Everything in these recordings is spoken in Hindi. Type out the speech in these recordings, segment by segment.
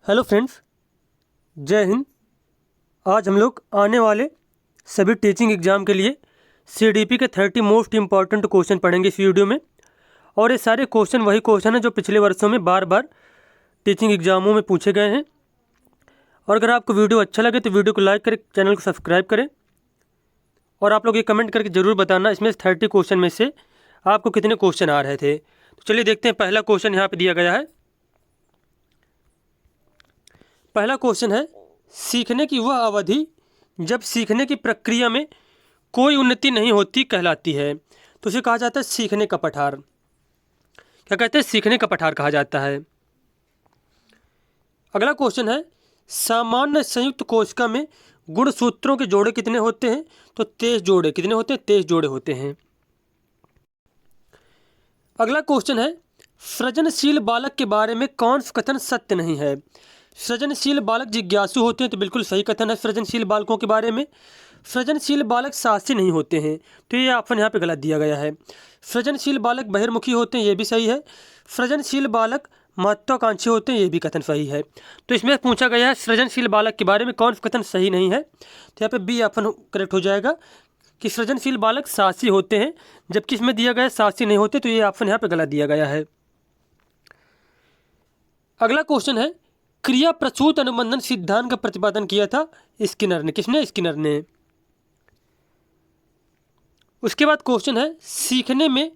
हेलो फ्रेंड्स, जय हिंद। आज हम लोग आने वाले सभी टीचिंग एग्ज़ाम के लिए सीडीपी के 30 मोस्ट इम्पॉर्टेंट क्वेश्चन पढ़ेंगे इस वीडियो में। और ये सारे क्वेश्चन वही क्वेश्चन हैं जो पिछले वर्षों में बार बार टीचिंग एग्ज़ामों में पूछे गए हैं। और अगर आपको वीडियो अच्छा लगे तो वीडियो को लाइक करें, चैनल को सब्सक्राइब करें। और आप लोग ये कमेंट करके ज़रूर बताना इसमें 30 क्वेश्चन में से आपको कितने क्वेश्चन आ रहे थे। तो चलिए देखते हैं। पहला क्वेश्चन यहाँ पर दिया गया है। पहला क्वेश्चन है, सीखने की वह अवधि जब सीखने की प्रक्रिया में कोई उन्नति नहीं होती कहलाती है। तो उसे कहा जाता है सीखने का पठार। क्या कहते हैं? सीखने का पठार कहा जाता है। अगला क्वेश्चन है, सामान्य संयुक्त कोशिका में गुणसूत्रों के जोड़े कितने होते हैं? तो 23 जोड़े। कितने होते हैं? 23 जोड़े होते हैं। अगला क्वेश्चन है, सृजनशील बालक के बारे में कौन सा कथन सत्य नहीं है? सृजनशील बालक जिज्ञासु होते हैं, तो बिल्कुल सही कथन है सृजनशील बालकों के बारे में। सृजनशील बालक साहसी नहीं होते हैं, तो ये ऑप्शन यहाँ पे गलत दिया गया है। सृजनशील बालक बहिर्मुखी होते हैं, ये भी सही है। सृजनशील बालक महत्वाकांक्षी होते हैं, ये भी कथन सही है। तो इसमें पूछा गया है सृजनशील बालक के बारे में कौन सा कथन सही नहीं है, तो यहाँ पे बी ऑप्शन करेक्ट हो जाएगा कि सृजनशील बालक साहसी होते हैं, जबकि इसमें दिया गया साहसी नहीं होते, तो ये ऑप्शन यहाँ पे गलत दिया गया है। अगला क्वेश्चन है, क्रिया प्रसूत अनुबंधन सिद्धांत का प्रतिपादन किया था स्किनर ने। किसने? स्किनर ने। उसके बाद क्वेश्चन है, सीखने में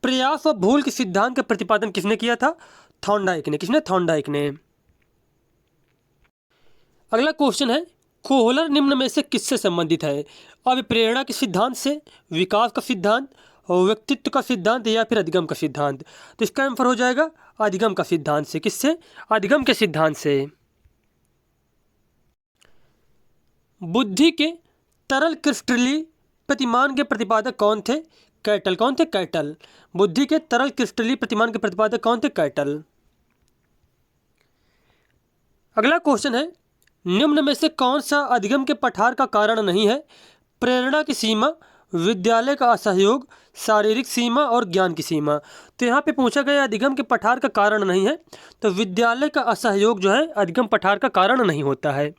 प्रयास व भूल के सिद्धांत का प्रतिपादन किसने किया था? थॉर्नडाइक ने। किसने? थॉर्नडाइक ने। अगला क्वेश्चन है, कोहलर निम्न में से किससे संबंधित है? अभिप्रेरणा के सिद्धांत से, विकास का सिद्धांत, व्यक्तित्व का सिद्धांत या फिर अधिगम का सिद्धांत? तो इसका आंसर हो जाएगा अधिगम का सिद्धांत से। किससे? अधिगम के सिद्धांत से। बुद्धि के तरल क्रिस्टलीय प्रतिमान के प्रतिपादक कौन थे? कैटल। कौन थे? कैटल। बुद्धि के तरल क्रिस्टलीय प्रतिमान के प्रतिपादक कौन थे? कैटल। अगला क्वेश्चन है, निम्न में से कौन सा अधिगम के पठार का कारण नहीं है? प्रेरणा की सीमा, विद्यालय का असहयोग, शारीरिक सीमा और ज्ञान की सीमा। तो यहाँ पे पूछा गया अधिगम के पठार का कारण नहीं है, तो विद्यालय का असहयोग जो है अधिगम पठार का कारण नहीं होता है।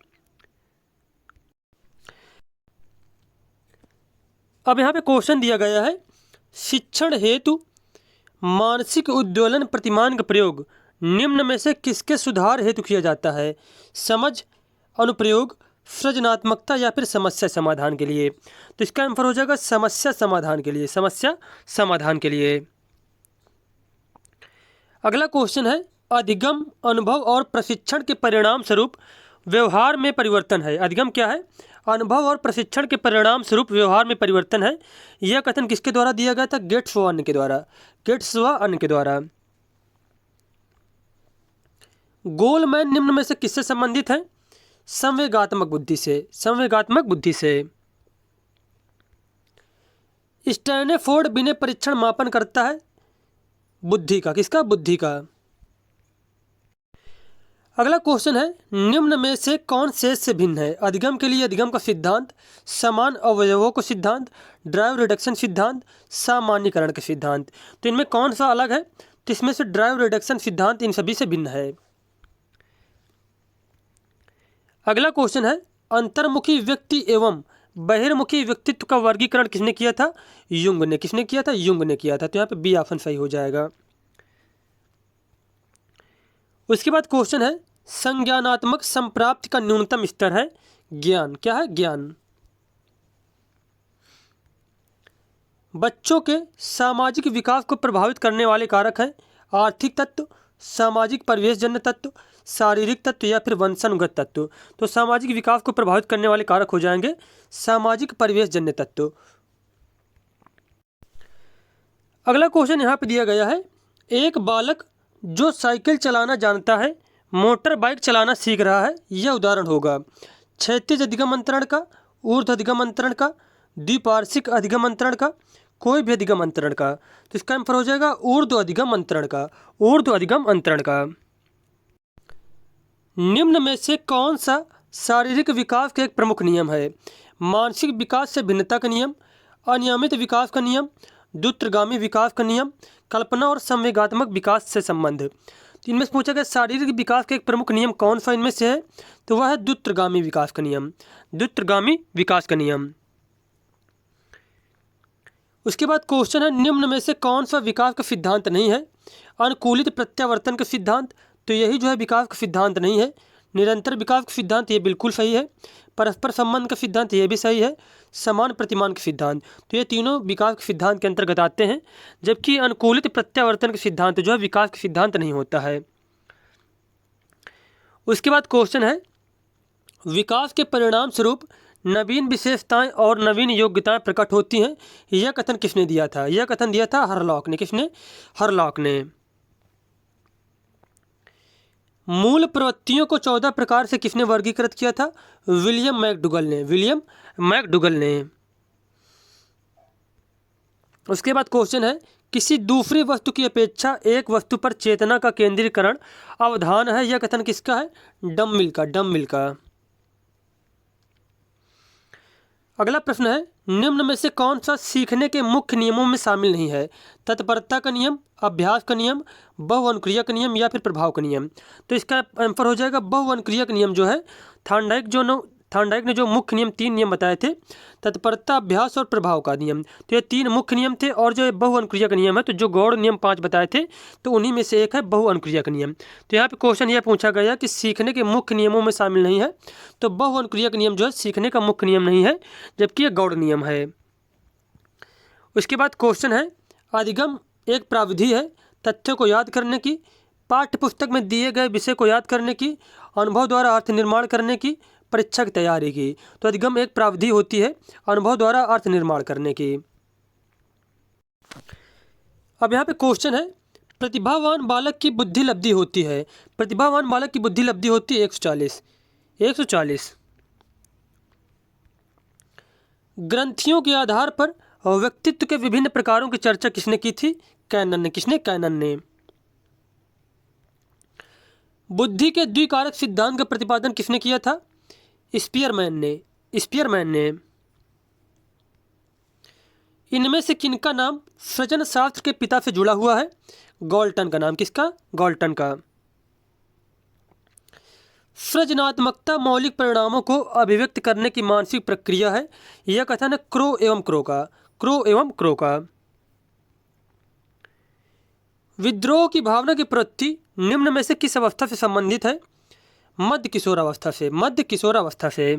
अब यहाँ पे क्वेश्चन दिया गया है, शिक्षण हेतु मानसिक उद्दोलन प्रतिमान का प्रयोग निम्न में से किसके सुधार हेतु किया जाता है? समझ, अनुप्रयोग, सृजनात्मकता या फिर समस्या समाधान के लिए? तो इसका आंसर हो जाएगा समस्या समाधान के लिए। समस्या समाधान के लिए। अगला क्वेश्चन है, अधिगम अनुभव और प्रशिक्षण के परिणाम स्वरूप व्यवहार में परिवर्तन है। अधिगम क्या है? अनुभव और प्रशिक्षण के परिणाम स्वरूप व्यवहार में परिवर्तन है। यह कथन किसके द्वारा दिया गया था? गेट्स व अन्य के द्वारा। गेट्स व अन्य के द्वारा। गोलमैन निम्न में से किससे संबंधित है? संवेगात्मक बुद्धि से। संवेगात्मक बुद्धि से। स्टैनफोर्ड विनय परीक्षण मापन करता है बुद्धि का। किसका? बुद्धि का। अगला क्वेश्चन है, निम्न में से कौन शेष से भिन्न है? अधिगम के लिए अधिगम का सिद्धांत, समान अवयवों का सिद्धांत, ड्राइव रिडक्शन सिद्धांत, सामान्यीकरण के सिद्धांत। तो इनमें कौन सा अलग है? तो इसमें से ड्राइव रिडक्शन सिद्धांत इन सभी से भिन्न है। अगला क्वेश्चन है, अंतर्मुखी व्यक्ति एवं बहिर्मुखी व्यक्तित्व का वर्गीकरण किसने किया था? युंग ने। किसने किया था? युंग ने किया था। तो यहाँ पे बी ऑप्शन सही हो जाएगा। उसके बाद क्वेश्चन है, संज्ञानात्मक संप्राप्ति का न्यूनतम स्तर है ज्ञान। क्या है? ज्ञान। बच्चों के सामाजिक विकास को प्रभावित करने वाले कारक हैं आर्थिक तत्व, सामाजिक परिवेशजन्य तत्व, शारीरिक तत्व या फिर वंशानुगत तत्व। तो सामाजिक विकास को प्रभावित करने वाले कारक हो जाएंगे सामाजिक परिवेशजन्य तत्व। अगला क्वेश्चन यहाँ पे दिया गया है, एक बालक जो साइकिल चलाना जानता है मोटर बाइक चलाना सीख रहा है, यह उदाहरण होगा क्षैतिज अधिगम अंतरण का, ऊर्ध्व अधिगम अंतरण का, द्विपार्श्विक अधिगम अंतरण का, कोई भी अधिगम अंतरण का? तो इसका आंसर हो जाएगा ऊर्ध्व अधिगम अंतरण का। ऊर्ध्व अधिगम अंतरण का। निम्न में से कौन सा शारीरिक विकास का एक प्रमुख नियम है? मानसिक विकास से भिन्नता का नियम, अनियमित विकास का नियम, द्रुतगामी विकास का नियम, कल्पना और संवेगात्मक विकास से संबंध। तो इनमें से पूछा गया शारीरिक विकास का एक प्रमुख नियम कौन सा इनमें से है, तो वह है द्रुतगामी विकास का नियम, द्रुतगामी विकास का नियम। उसके बाद क्वेश्चन है निम्न में से कौन सा विकास का सिद्धांत नहीं है, अनुकूलित प्रत्यावर्तन का सिद्धांत, तो यही जो है विकास का सिद्धांत नहीं है। निरंतर विकास का सिद्धांत ये बिल्कुल सही है। परस्पर संबंध का सिद्धांत ये भी सही है। समान प्रतिमान का सिद्धांत, तो ये तीनों विकास के सिद्धांत के अंतर्गत आते हैं, जबकि अनुकूलित प्रत्यावर्तन का सिद्धांत जो है विकास का सिद्धांत नहीं होता है। उसके बाद क्वेश्चन है विकास के परिणाम स्वरूप नवीन विशेषताएं और नवीन योग्यताएं प्रकट होती हैं, यह कथन किसने दिया था, यह कथन दिया था हरलॉक ने। किसने? हरलॉक ने। मूल प्रवृत्तियों को 14 प्रकार से किसने वर्गीकृत किया था, विलियम मैकडूगल ने, विलियम मैकडूगल ने। उसके बाद क्वेश्चन है किसी दूसरी वस्तु की अपेक्षा एक वस्तु पर चेतना का केंद्रीकरण अवधान है, यह कथन किसका है, डममिल का, डममिल का। अगला प्रश्न है निम्न में से कौन सा सीखने के मुख्य नियमों में शामिल नहीं है, तत्परता का नियम, अभ्यास का नियम, बहुअनुक्रिया का नियम या फिर प्रभाव का नियम। तो इसका आंसर हो जाएगा बहुअनुक्रिया का नियम जो है। थॉर्नडाइक ने जो मुख्य नियम 3 नियम बताए थे, तत्परता, अभ्यास और प्रभाव का नियम, तो ये 3 मुख्य नियम थे। और जो बहुअनुक्रिया का नियम है, तो जो गौड़ नियम 5 बताए थे, तो उन्हीं में से एक है बहुअनुक्रिया का नियम। तो यहाँ पे क्वेश्चन यह पूछा गया कि सीखने के मुख्य नियमों में शामिल नहीं है, तो बहुअनुक्रिया का नियम जो है सीखने का मुख्य नियम नहीं है, जबकि यह गौड़ नियम है। उसके बाद क्वेश्चन है अधिगम एक प्राविधि है तथ्यों को याद करने की, पाठ्य पुस्तक में दिए गए विषय को याद करने की, अनुभव द्वारा अर्थ निर्माण करने की, परीक्षा की तैयारी की। तो अधिगम एक प्राविधि होती है अनुभव द्वारा अर्थ निर्माण करने की। अब यहाँ पे क्वेश्चन है प्रतिभावान बालक की बुद्धि लब्धि होती है, प्रतिभावान बालक की बुद्धि लब्धि होती है 140। ग्रंथियों के आधार पर व्यक्तित्व के विभिन्न प्रकारों की चर्चा किसने की थी, कैनन ने। किसने? कैनन ने। बुद्धि के द्विकारक सिद्धांत का प्रतिपादन किसने किया था, स्पीयरमैन ने, स्पीयरमैन ने। इनमें से किनका नाम सृजन शास्त्र के पिता से जुड़ा हुआ है, गॉल्टन का नाम। किसका? गॉल्टन का। सृजनात्मकता मौलिक परिणामों को अभिव्यक्त करने की मानसिक प्रक्रिया है, यह कथन है क्रो एवं क्रो का, क्रो एवं क्रो का। विद्रोह की भावना की प्रवृत्ति निम्न में से किस अवस्था से संबंधित है, मध्य किशोरावस्था से, मध्य किशोरावस्था से।